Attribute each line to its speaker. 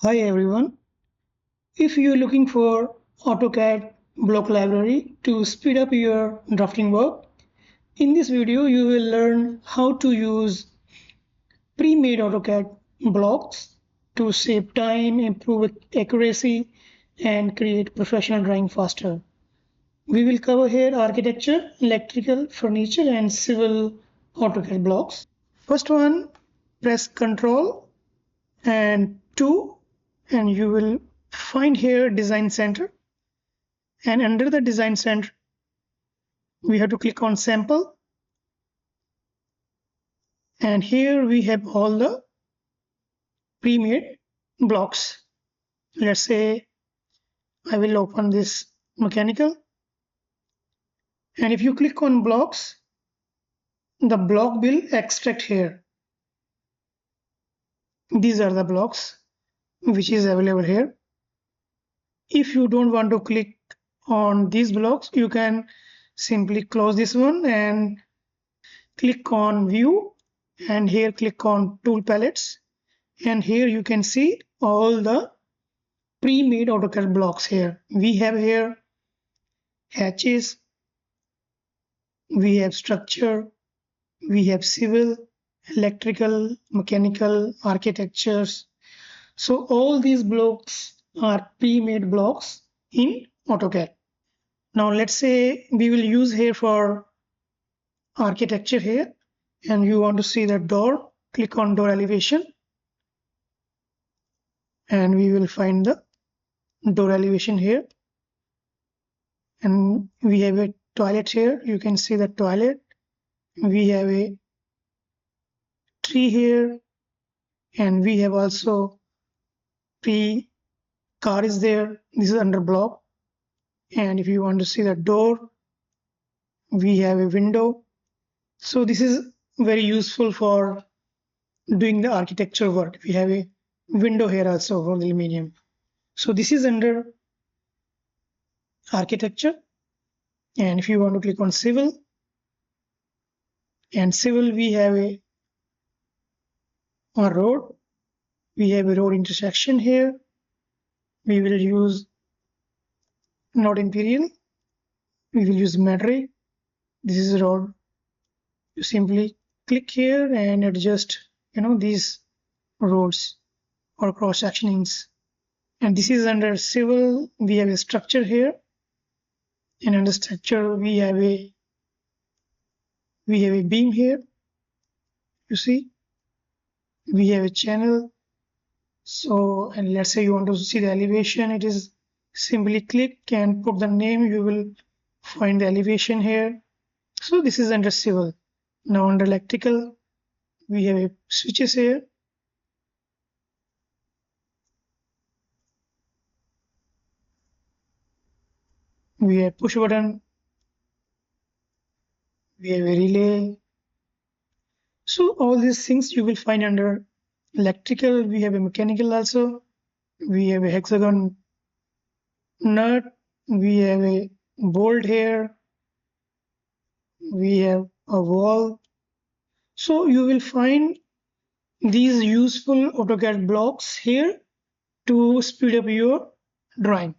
Speaker 1: Hi everyone. If you're looking for AutoCAD Block Library to speed up your drafting work, in this video you will learn how to use pre-made AutoCAD blocks to save time, improve accuracy, and create professional drawing faster. We will cover here architecture, electrical, furniture, and civil AutoCAD blocks. First one, press Ctrl and 2 and you will find here design center, and under the design center we have to click on sample, and here we have all the pre-made blocks. Let's say I will open this mechanical, and if you click on blocks, the block will extract here. These are the blocks which is available here. If you don't want to click on these blocks, you can simply close this one and click on view, and here click on tool palettes, and here you can see all the pre-made AutoCAD blocks. Here we have here hatches, we have structure, we have civil, electrical, mechanical, architectures. So all these blocks are pre-made blocks in AutoCAD. Now let's say we will use here for architecture here, and you want to see the door, click on door elevation, and we will find the door elevation here, and we have a toilet here. You can see the toilet. We have a tree here, and we have also car is there. This is under block. And if you want to see the door, we have a window. So this is very useful for doing the architecture work. We have a window here also for the aluminium. So this is under architecture. And if you want to click on civil, and civil, we have a road. We have a road intersection here. We will use not imperial. We will use metric. This is road. You simply click here and adjust, these roads or cross sectionings. And this is under civil. We have a structure here, and under structure we have a beam here. You see, we have a channel. So, and let's say you want to see the elevation, it is simply click and put the name. You will find the elevation here. So this is under civil. Now under electrical, we have a switches here. We have push button. We have a relay. So all these things you will find under electrical. We have a mechanical also. We have a hexagon nut. We have a bolt here. We have a wall. So you will find these useful AutoCAD blocks here to speed up your drawing.